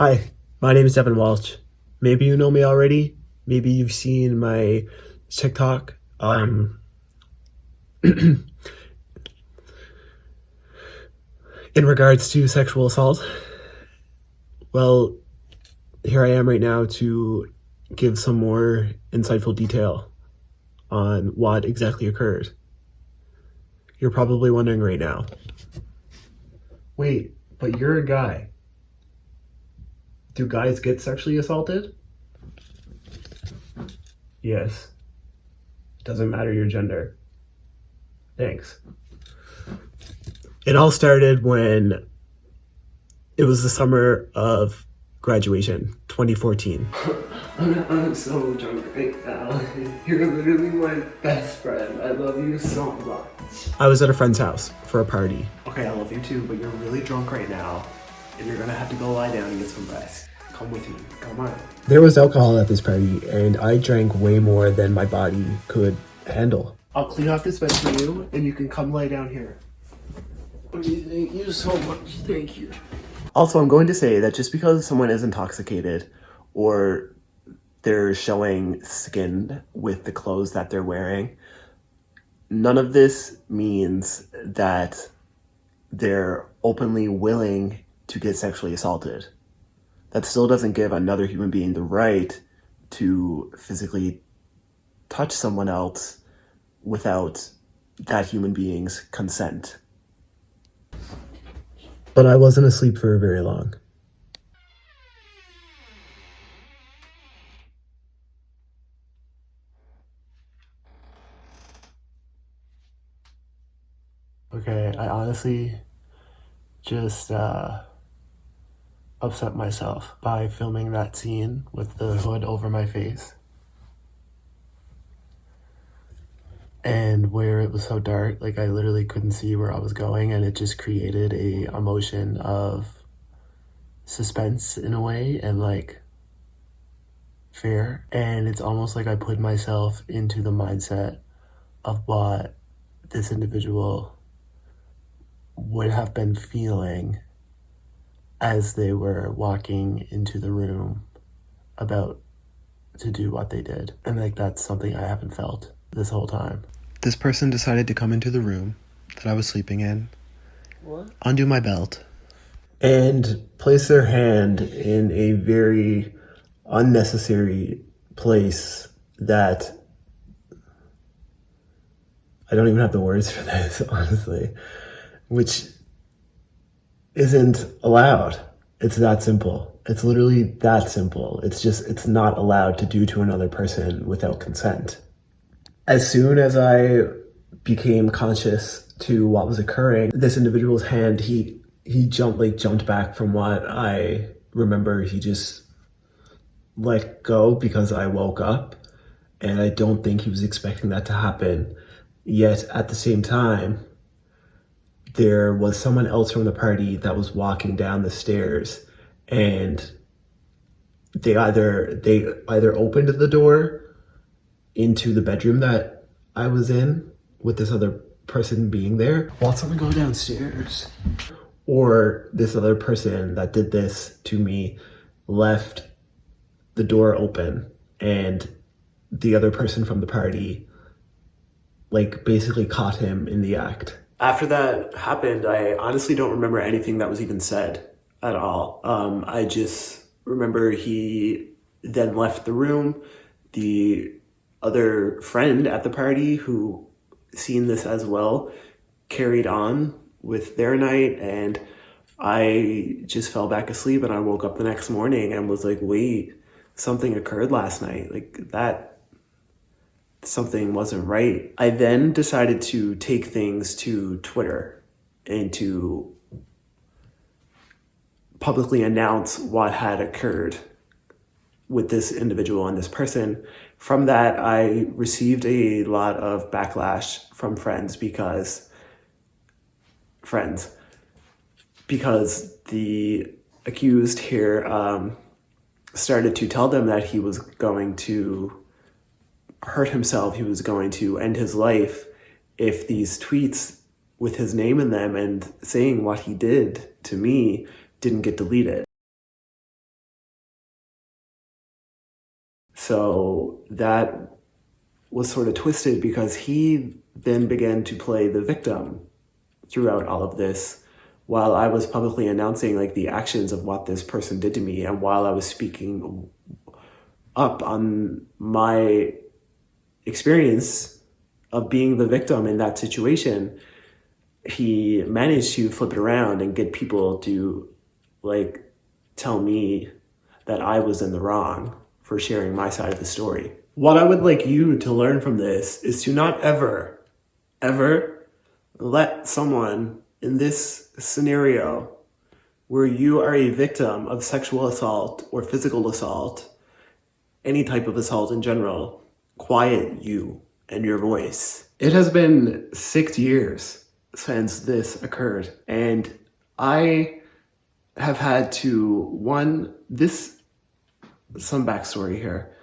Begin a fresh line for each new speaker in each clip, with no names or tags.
Hi, my name is Devin Walsh. Maybe you know me already. Maybe you've seen my TikTok. In regards to sexual assault, well, here I am right now to give some more insightful detail on what exactly occurred. You're probably wondering right now, wait, but you're a guy. Do guys get sexually assaulted? Yes. Doesn't matter your gender. Thanks. It all started when it was the summer of graduation, 2014.
I'm so drunk right now. You're literally my best friend. I love you so much.
I was at a friend's house for a party. Okay, I love you too, but you're really drunk right now, and you're gonna have to go lie down and get some rest. Come with me, come on. There was alcohol at this party, and I drank way more than my body could handle. I'll clean off this bed for you, and you can come lie down here.
Thank you so much. Thank you.
Also, I'm going to say that just because someone is intoxicated or they're showing skin with the clothes that they're wearing, none of this means that they're openly willing to get sexually assaulted. That still doesn't give another human being the right to physically touch someone else without that human being's consent. But I wasn't asleep for very long. Okay, I honestly just upset myself by filming that scene with the hood over my face. And where it was so dark, like I literally couldn't see where I was going, and it just created a emotion of suspense in a way, and like fear. And it's almost like I put myself into the mindset of what this individual would have been feeling as they were walking into the room about to do what they did. And like that's something I haven't felt this whole time. This person decided to come into the room that I was sleeping in, undo my belt, and place their hand in a very unnecessary place that I don't even have the words for this, honestly, which isn't allowed. It's that simple. It's literally that simple. It's not allowed to do to another person without consent. As soon as I became conscious to what was occurring, this individual's hand, he jumped back from what I remember. He just let go because I woke up, and I don't think he was expecting that to happen. Yet at the same time, there was someone else from the party that was walking down the stairs, and they either opened the door into the bedroom that I was in with this other person being there while someone go downstairs, or this other person that did this to me left the door open, and the other person from the party like basically caught him in the act. After that happened, I honestly don't remember anything that was even said at all. I just remember he then left the room. The other friend at the party who seen this as well carried on with their night, and I just fell back asleep, and I woke up the next morning and was like, wait, something occurred last night. Like that, something wasn't right. I then decided to take things to Twitter and to publicly announce what had occurred with this individual and this person. From that, I received a lot of backlash from friends because the accused here started to tell them that he was going to hurt himself, he was going to end his life if these tweets with his name in them and saying what he did to me didn't get deleted. So that was sort of twisted because he then began to play the victim throughout all of this while I was publicly announcing like the actions of what this person did to me, and while I was speaking up on my experience of being the victim in that situation. He managed to flip it around and get people to like tell me that I was in the wrong for sharing my side of the story. What I would like you to learn from this is to not ever, ever let someone in this scenario where you are a victim of sexual assault or physical assault, any type of assault in general, quiet you and your voice. It has been 6 years since this occurred, and I have had to, some backstory here.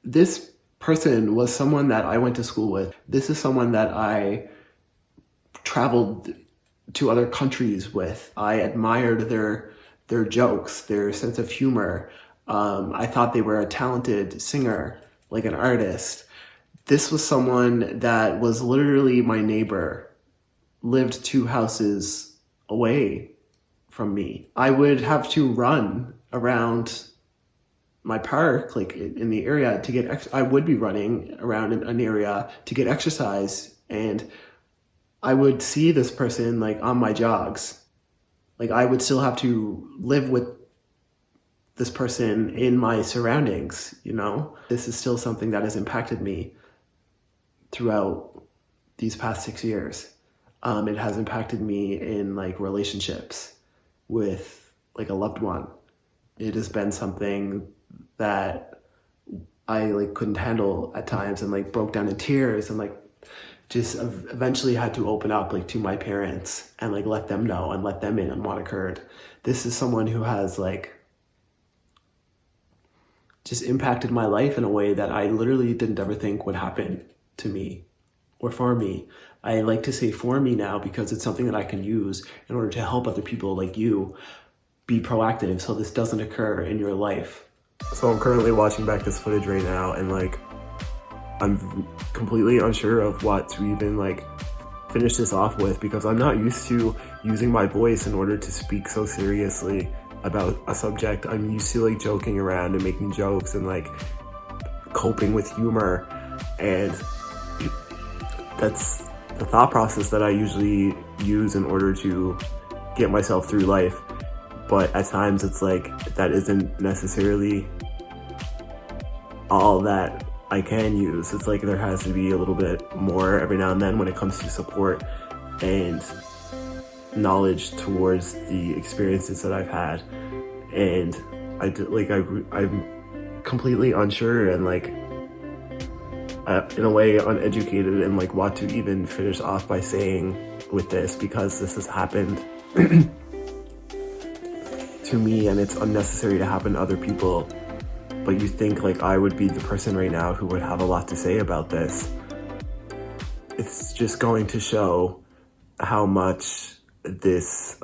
This person was someone that I went to school with. This is someone that I traveled to other countries with. I admired their jokes, their sense of humor. I thought they were a talented singer, like an artist. This was someone that was literally my neighbor, lived 2 houses away from me. I would have to run around my park, like in the area to get, I would be running around in an area to get exercise, and I would see this person like on my jogs. Like I would still have to live with this person in my surroundings, you know? This is still something that has impacted me throughout these past 6 years. It has impacted me in like relationships with like a loved one. It has been something that I like couldn't handle at times and like broke down in tears and like just eventually had to open up like to my parents and like let them know and let them in on what occurred. This is someone who has like just impacted my life in a way that I literally didn't ever think would happen to me or for me. I like to say for me now because it's something that I can use in order to help other people like you be proactive so this doesn't occur in your life. So I'm currently watching back this footage right now, and like I'm completely unsure of what to even like finish this off with, because I'm not used to using my voice in order to speak so seriously about a subject. I'm used to like joking around and making jokes and like coping with humor, and that's the thought process that I usually use in order to get myself through life. But at times it's like that isn't necessarily all that I can use. It's like there has to be a little bit more every now and then when it comes to support and knowledge towards the experiences that I've had. And I'm completely unsure and like in a way uneducated and like what to even finish off by saying with this, because this has happened to me and it's unnecessary to happen to other people. But you think like I would be the person right now who would have a lot to say about this. It's just going to show how much this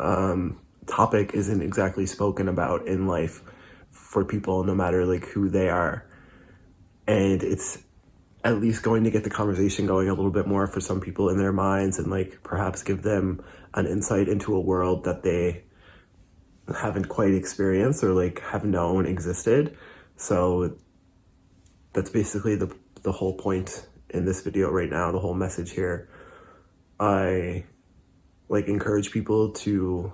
topic isn't exactly spoken about in life for people, no matter like who they are. And it's at least going to get the conversation going a little bit more for some people in their minds, and like perhaps give them an insight into a world that they haven't quite experienced or like have known existed. So that's basically the whole point in this video right now, the whole message here. I like encourage people to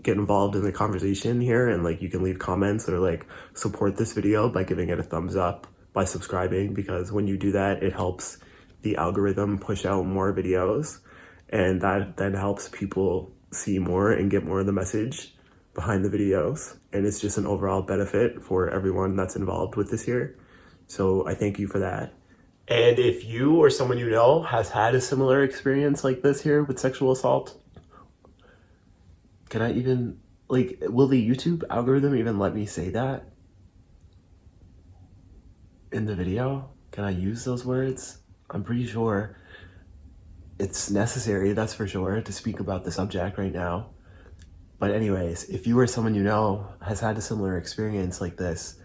get involved in the conversation here, and like you can leave comments or like support this video by giving it a thumbs up, by subscribing, because when you do that, it helps the algorithm push out more videos, and that then helps people see more and get more of the message behind the videos. And it's just an overall benefit for everyone that's involved with this here. So I thank you for that. And if you or someone you know has had a similar experience like this here with sexual assault, can I even, like, will the YouTube algorithm even let me say that in the video? Can I use those words? I'm pretty sure it's necessary, that's for sure, to speak about the subject right now. But anyways, if you or someone you know has had a similar experience like this,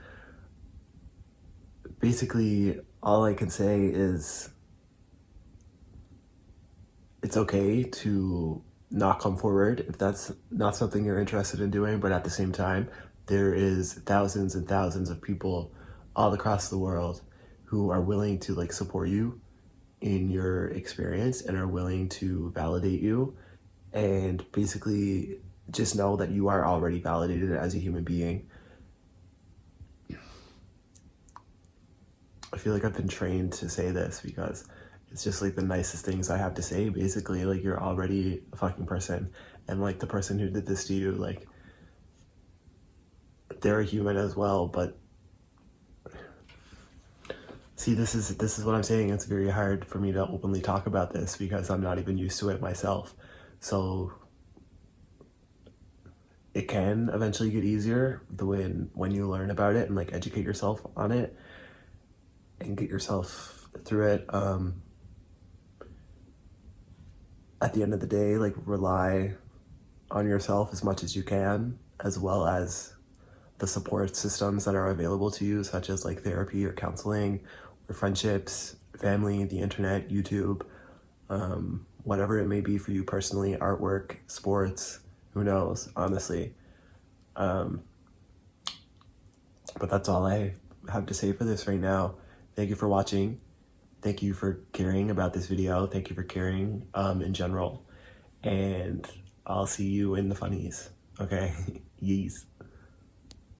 basically, all I can say is it's okay to not come forward if that's not something you're interested in doing, but at the same time, there is thousands and thousands of people all across the world who are willing to like support you in your experience and are willing to validate you, and basically just know that you are already validated as a human being. I feel like I've been trained to say this because it's just like the nicest things I have to say. Basically, like, you're already a fucking person, and like the person who did this to you, like, they're a human as well. But see, this is what I'm saying. It's very hard for me to openly talk about this because I'm not even used to it myself. So it can eventually get easier when you learn about it and like educate yourself on it and get yourself through it. At the end of the day, like, rely on yourself as much as you can, as well as the support systems that are available to you, such as like therapy or counseling or friendships, family, the internet, YouTube, whatever it may be for you personally, artwork, sports, who knows, honestly. But that's all I have to say for this right now. Thank you for watching. Thank you for caring about this video. Thank you for caring in general. And I'll see you in the funnies. Okay? Yees.